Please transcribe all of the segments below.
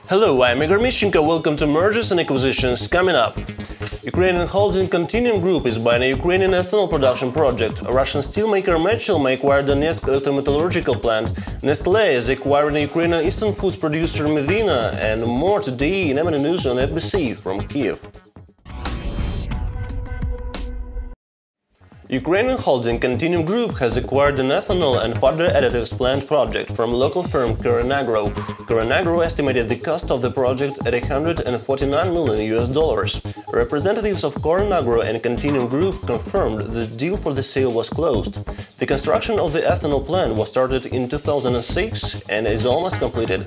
Hello, I'm Igor Mishchenko. Welcome to Mergers and Acquisitions. Coming up, Ukrainian holding Continuum Group is buying a Ukrainian ethanol production project. A Russian steelmaker Metchel may acquire Donetsk electrometallurgical plant. Nestlé is acquiring a Ukrainian instant foods producer Mivina, and more today in M&A News on FBC from Kiev. Ukrainian holding Continuum Group has acquired an ethanol and further additives plant project from local firm Agro. Agro estimated the cost of the project at $149 million. Representatives of Agro and Continuum Group confirmed the deal for the sale was closed. The construction of the ethanol plant was started in 2006 and is almost completed.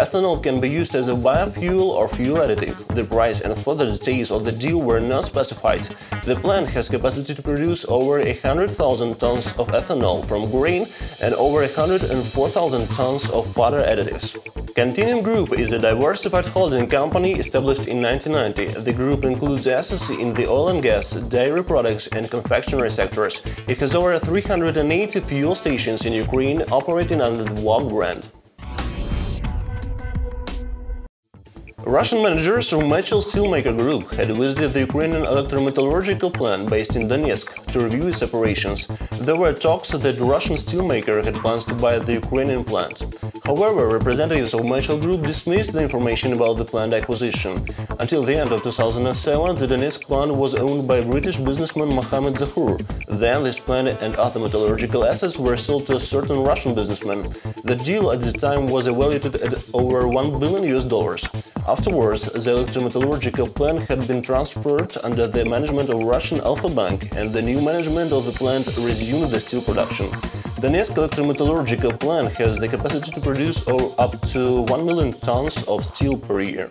Ethanol can be used as a biofuel or fuel additive. The price and further details of the deal were not specified. The plant has capacity to produce over 100,000 tons of ethanol from grain and over 104,000 tons of further additives. Continuum Group is a diversified holding company established in 1990. The group includes assets in the oil and gas, dairy products and confectionery sectors. It has over 380 fuel stations in Ukraine operating under the WOG brand. Russian managers of Metchel steelmaker group had visited the Ukrainian electrometallurgical plant based in Donetsk to review its operations. There were talks that the Russian steelmaker had plans to buy the Ukrainian plant. However, representatives of Metchel Group dismissed the information about the plant acquisition. Until the end of 2007, the Donetsk plant was owned by British businessman Mohammed Zahur. Then this plant and other metallurgical assets were sold to a certain Russian businessman. The deal at the time was evaluated at over $1 billion. Afterwards, the electrometallurgical plant had been transferred under the management of Russian Alfa Bank, and the new management of the plant resumed the steel production. Donetsk electrometallurgical plant has the capacity to produce up to 1 million tons of steel per year.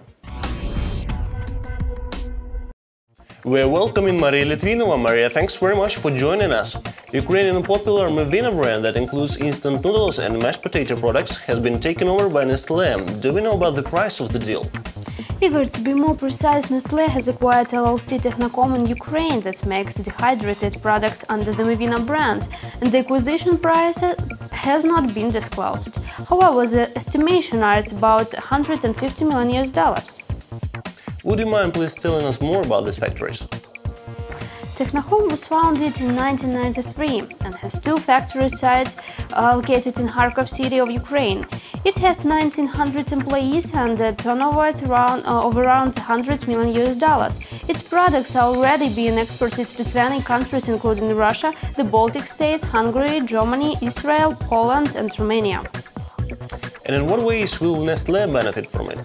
We're welcoming Maria Litvinova. Maria, thanks very much for joining us. Ukrainian popular Mivina brand that includes instant noodles and mashed potato products has been taken over by Nestlé. Do we know about the price of the deal? Igor, to be more precise, Nestlé has acquired LLC Technocom in Ukraine that makes dehydrated products under the Mivina brand, and the acquisition price has not been disclosed. However, the estimations are at about $150 million. Would you mind please telling us more about these factories? Technocom was founded in 1993 and has two factory sites located in Kharkov city of Ukraine. It has 1,900 employees and a turnover of around $100 million. Its products are already being exported to 20 countries including Russia, the Baltic States, Hungary, Germany, Israel, Poland and Romania. And in what ways will Nestlé benefit from it?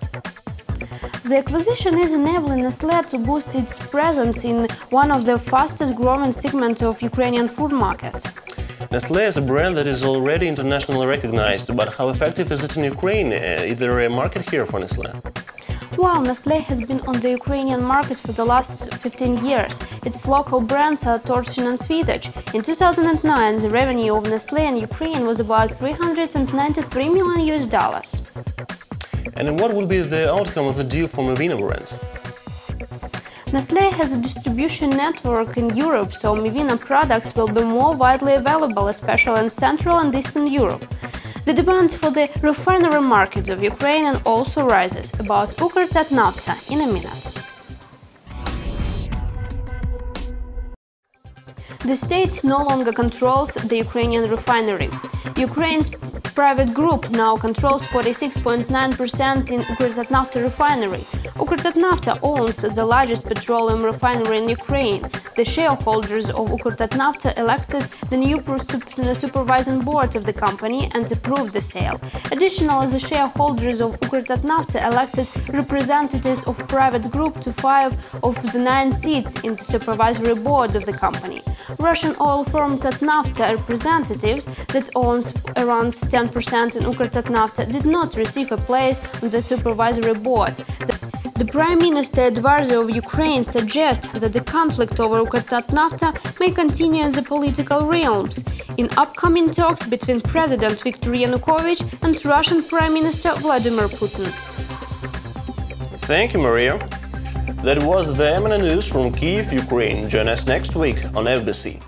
The acquisition is enabling Nestlé to boost its presence in one of the fastest-growing segments of Ukrainian food market. Nestlé is a brand that is already internationally recognized, but how effective is it in Ukraine? Is there a market here for Nestlé? While Nestlé has been on the Ukrainian market for the last 15 years, its local brands are Torchin and Svitage. In 2009, the revenue of Nestlé in Ukraine was about $393 million. And what will be the outcome of the deal for Mivina brand? Nestlé has a distribution network in Europe, so Mivina products will be more widely available, especially in Central and Eastern Europe. The demand for the refinery markets of Ukraine also rises. About Ukr-Tatnafta in a minute. The state no longer controls the Ukrainian refinery. Ukraine's private group now controls 46.9% in Ukr-Tatnafta refinery. Ukr-Tatnafta owns the largest petroleum refinery in Ukraine. The shareholders of Ukr-Tatnafta elected the new supervising board of the company and approved the sale. Additionally, the shareholders of Ukr-Tatnafta elected representatives of private group to 5 of the 9 seats in the supervisory board of the company. Russian oil firm Tatnafta representatives that owns around 10% in Ukr-Tatnafta did not receive a place on the supervisory board. The Prime Minister advisor of Ukraine suggests that the conflict over Ukr-Tatnafta may continue in the political realms in upcoming talks between President Viktor Yanukovych and Russian Prime Minister Vladimir Putin. Thank you, Maria. That was the M&A News from Kiev, Ukraine. Join us next week on FBC.